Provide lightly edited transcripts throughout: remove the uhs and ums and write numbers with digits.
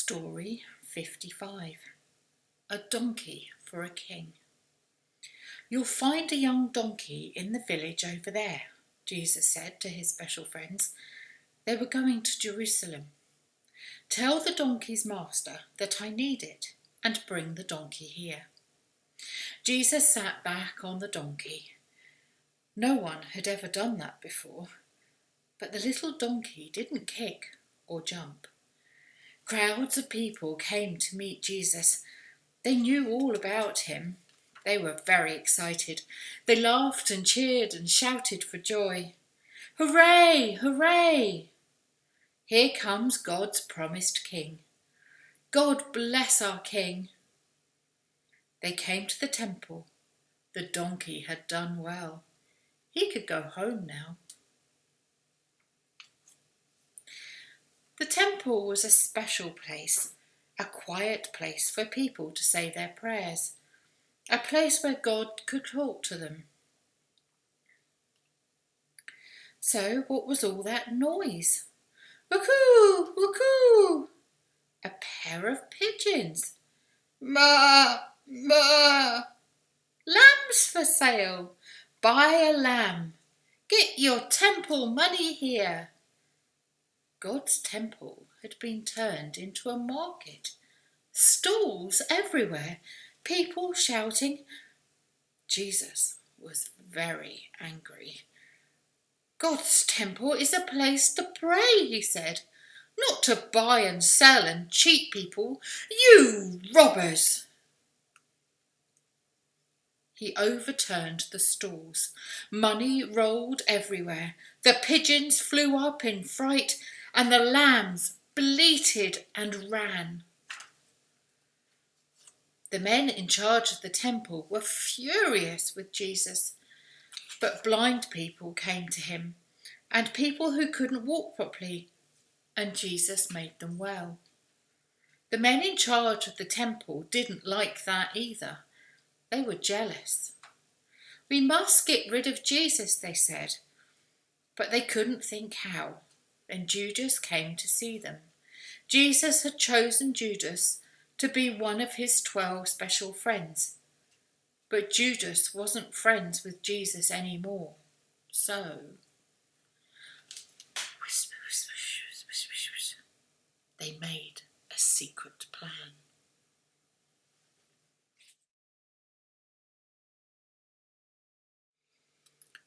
Story 55. A Donkey for a King. "You'll find a young donkey in the village over there," Jesus said to his special friends. They were going to Jerusalem. "Tell the donkey's master that I need it and bring the donkey here." Jesus sat back on the donkey. No one had ever done that before, but the little donkey didn't kick or jump. Crowds of people came to meet Jesus. They knew all about him. They were very excited. They laughed and cheered and shouted for joy. "Hooray! Hooray! Here comes God's promised king. God bless our king." They came to the temple. The donkey had done well. He could go home now. The temple was a special place, a quiet place for people to say their prayers, a place where God could talk to them. So what was all that noise? Woo-coo! Woo-coo! A pair of pigeons. "Ma! Ma! Lambs for sale! Buy a lamb! Get your temple money here!" God's temple had been turned into a market. Stalls everywhere, people shouting. Jesus was very angry. "God's temple is a place to pray," he said, "not to buy and sell and cheat people. You robbers!" He overturned the stalls. Money rolled everywhere. The pigeons flew up in fright, and the lambs bleated and ran. The men in charge of the temple were furious with Jesus, but blind people came to him, and people who couldn't walk properly, and Jesus made them well. The men in charge of the temple didn't like that either. They were jealous. "We must get rid of Jesus," they said, but they couldn't think how. Then Judas came to see them. Jesus had chosen Judas to be one of his 12 special friends. But Judas wasn't friends with Jesus anymore. So, they made a secret plan.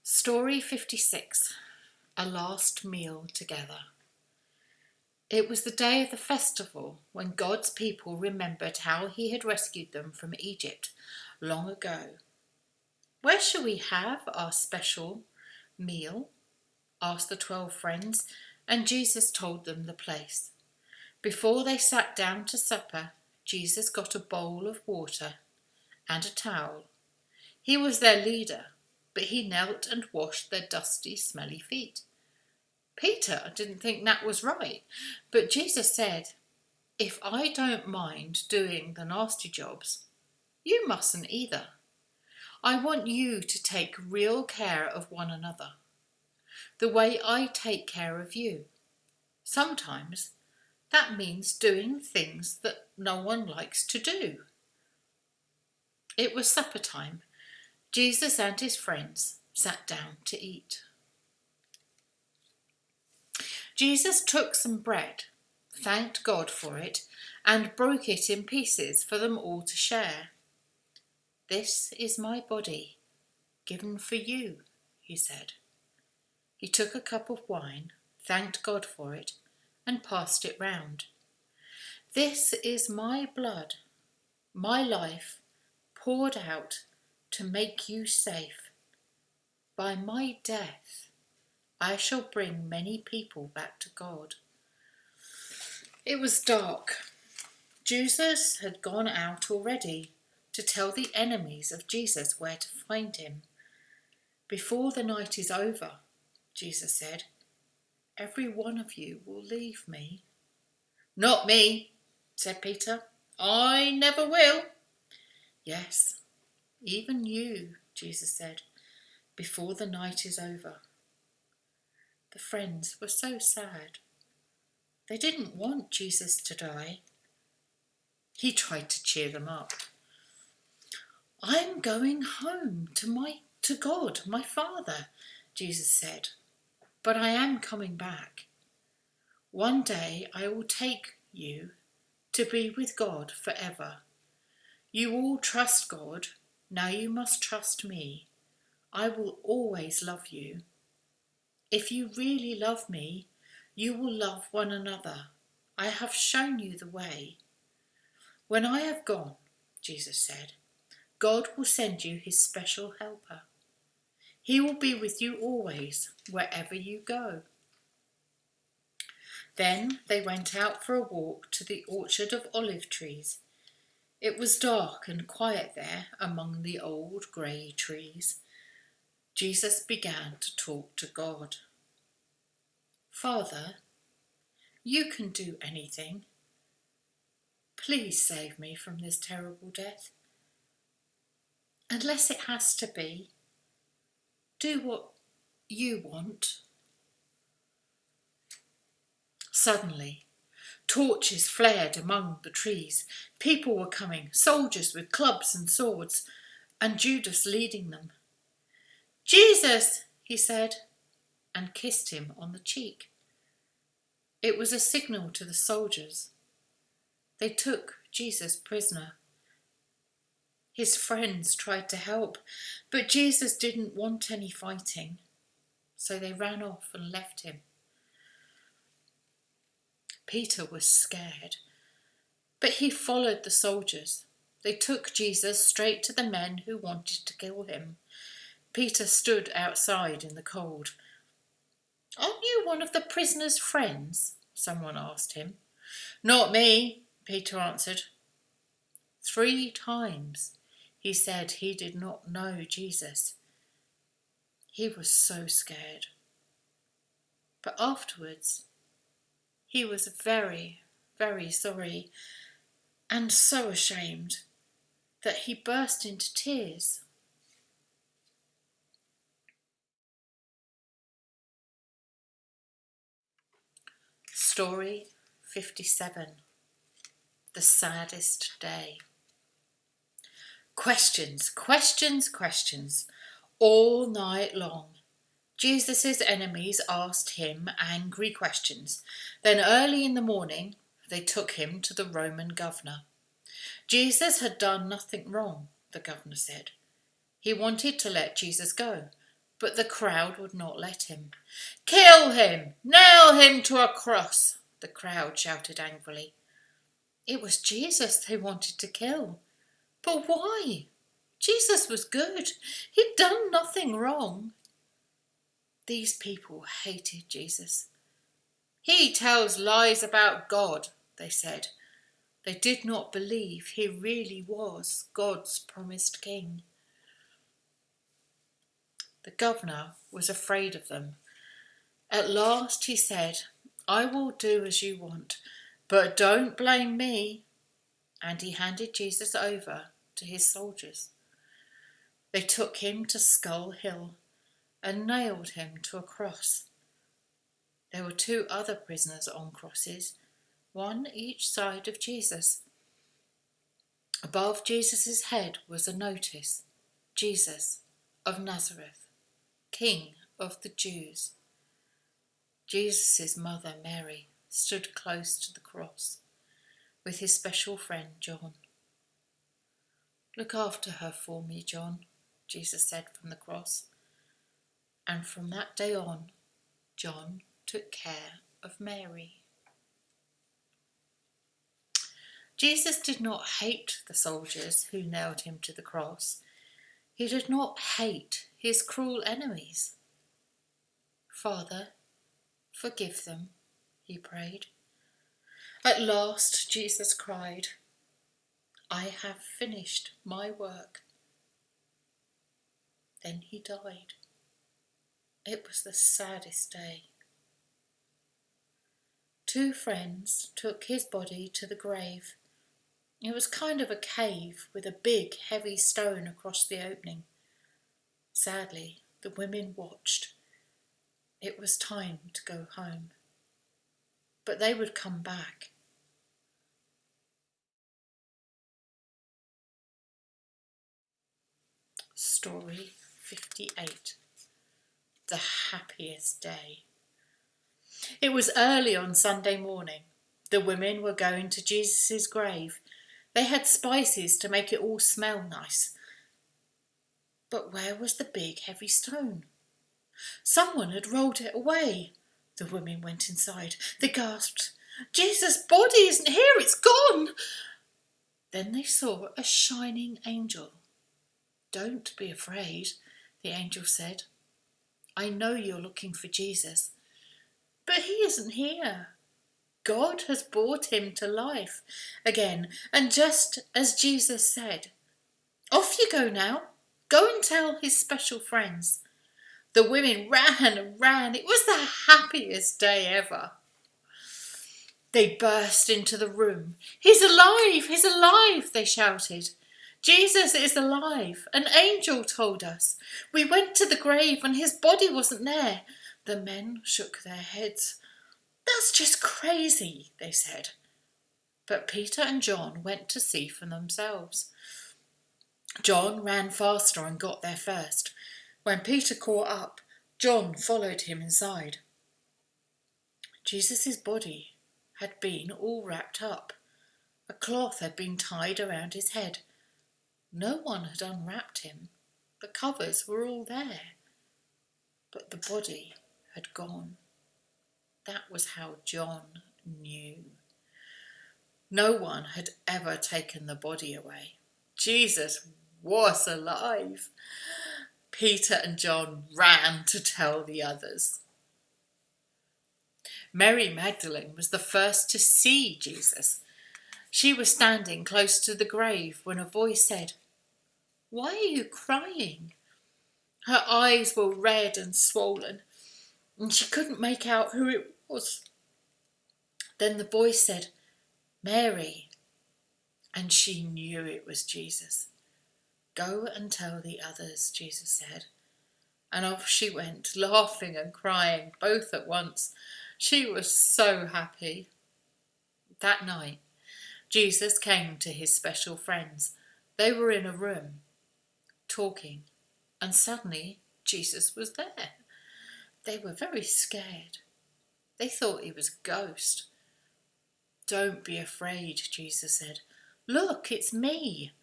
Story 56. A Last Meal Together. It was the day of the festival when God's people remembered how he had rescued them from Egypt long ago. "Where shall we have our special meal?" asked the 12 friends, and Jesus told them the place. Before they sat down to supper, Jesus got a bowl of water and a towel. He was their leader, but he knelt and washed their dusty, smelly feet. Peter didn't think that was right, but Jesus said, "If I don't mind doing the nasty jobs, you mustn't either. I want you to take real care of one another, the way I take care of you. Sometimes that means doing things that no one likes to do." It was supper time. Jesus and his friends sat down to eat. Jesus took some bread, thanked God for it, and broke it in pieces for them all to share. "This is my body, given for you," he said. He took a cup of wine, thanked God for it, and passed it round. "This is my blood, my life poured out to make you safe. By my death, I shall bring many people back to God." It was dark. Jesus had gone out already to tell the enemies of Jesus where to find him. "Before the night is over," Jesus said, "every one of you will leave me." "Not me," said Peter. "I never will." "Yes, even you," Jesus said, "before the night is over." The friends were so sad. They didn't want Jesus to die. He tried to cheer them up. "I'm going home to God, my Father," Jesus said, "but I am coming back. One day I will take you to be with God forever. You all trust God, now you must trust me. I will always love you. If you really love me, you will love one another. I have shown you the way. When I have gone," Jesus said, "God will send you his special helper. He will be with you always, wherever you go." Then they went out for a walk to the orchard of olive trees. It was dark and quiet there among the old grey trees. Jesus began to talk to God. "Father, you can do anything. Please save me from this terrible death. Unless it has to be, do what you want." Suddenly, torches flared among the trees. People were coming, soldiers with clubs and swords, and Judas leading them. "Jesus," he said, and kissed him on the cheek. It was a signal to the soldiers. They took Jesus prisoner. His friends tried to help, but Jesus didn't want any fighting, so they ran off and left him. Peter was scared, but he followed the soldiers. They took Jesus straight to the men who wanted to kill him. Peter stood outside in the cold. "Aren't you one of the prisoner's friends?" someone asked him. "Not me," Peter answered. 3 times he said he did not know Jesus. He was so scared. But afterwards, he was very, very sorry and so ashamed that he burst into tears. Story 57. The saddest day. Questions, questions, questions, all night long. Jesus' enemies asked him angry questions. Then early in the morning, they took him to the Roman governor. Jesus had done nothing wrong, the governor said. He wanted to let Jesus go, but the crowd would not let him. "Kill him! Nail him to a cross!" the crowd shouted angrily. It was Jesus they wanted to kill. But why? Jesus was good. He'd done nothing wrong. These people hated Jesus. "He tells lies about God," they said. They did not believe he really was God's promised king. The governor was afraid of them. At last he said, "I will do as you want, but don't blame me." And he handed Jesus over to his soldiers. They took him to Skull Hill and nailed him to a cross. There were 2 other prisoners on crosses, one each side of Jesus. Above Jesus' head was a notice, "Jesus of Nazareth, King of the Jews." Jesus' mother, Mary, stood close to the cross with his special friend, John. "Look after her for me, John," Jesus said from the cross. And from that day on, John took care of Mary. Jesus did not hate the soldiers who nailed him to the cross. He did not hate his cruel enemies. "Father, forgive them," he prayed. At last, Jesus cried, "I have finished my work." Then he died. It was the saddest day. 2 friends took his body to the grave. It was kind of a cave with a big, heavy stone across the opening. Sadly, the women watched. It was time to go home. But they would come back. Story 58. The happiest day. It was early on Sunday morning. The women were going to Jesus' grave. They had spices to make it all smell nice. But where was the big heavy stone? Someone had rolled it away. The women went inside. They gasped, "Jesus' body isn't here, it's gone!" Then they saw a shining angel. "Don't be afraid," the angel said. "I know you're looking for Jesus, but he isn't here. God has brought him to life again, and just as Jesus said. Off you go now. Go and tell his special friends." The women ran and ran. It was the happiest day ever. They burst into the room. "He's alive! He's alive!" they shouted. "Jesus is alive. An angel told us. We went to the grave and his body wasn't there." The men shook their heads. "That's just crazy," they said. But Peter and John went to see for themselves. John ran faster and got there first. When Peter caught up, John followed him inside. Jesus' body had been all wrapped up. A cloth had been tied around his head. No one had unwrapped him. The covers were all there. But the body had gone. That was how John knew. No one had ever taken the body away. Jesus was alive. Peter and John ran to tell the others. Mary Magdalene was the first to see Jesus. She was standing close to the grave when a voice said, "Why are you crying?" Her eyes were red and swollen, and she couldn't make out who it was. Then the voice said, "Mary," and she knew it was Jesus. "Go and tell the others," Jesus said. And off she went, laughing and crying, both at once. She was so happy. That night, Jesus came to his special friends. They were in a room, talking, and suddenly Jesus was there. They were very scared. They thought he was a ghost. "Don't be afraid," Jesus said. "Look, it's me.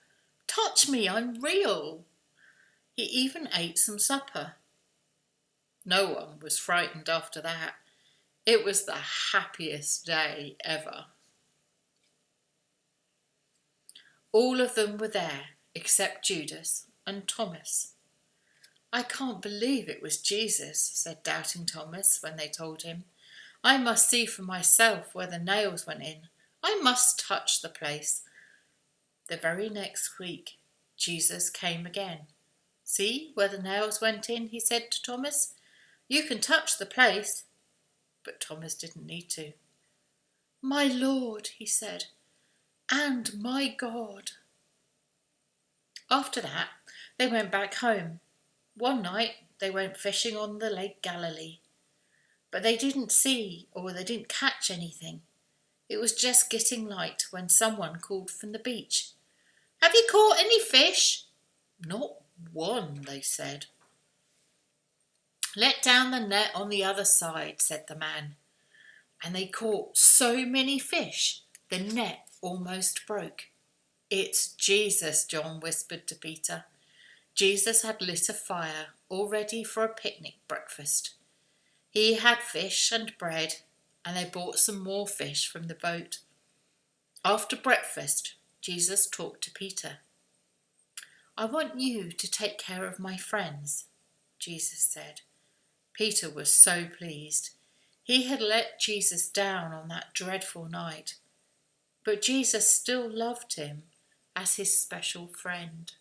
Touch me, I'm real." He even ate some supper. No one was frightened after that. It was the happiest day ever. All of them were there except Judas and Thomas. "I can't believe it was Jesus," said doubting Thomas when they told him. "I must see for myself where the nails went in. I must touch the place." The very next week, Jesus came again. "See where the nails went in," he said to Thomas. "You can touch the place." But Thomas didn't need to. "My Lord," he said, "and my God." After that, they went back home. One night, they went fishing on the Lake Galilee. But they didn't catch anything. It was just getting light when someone called from the beach. "Have you caught any fish?" "Not one," they said. "Let down the net on the other side," said the man. And they caught so many fish, the net almost broke. "It's Jesus," John whispered to Peter. Jesus had lit a fire, all ready for a picnic breakfast. He had fish and bread, and they brought some more fish from the boat. After breakfast, Jesus talked to Peter. "I want you to take care of my friends," Jesus said. Peter was so pleased. He had let Jesus down on that dreadful night, but Jesus still loved him as his special friend.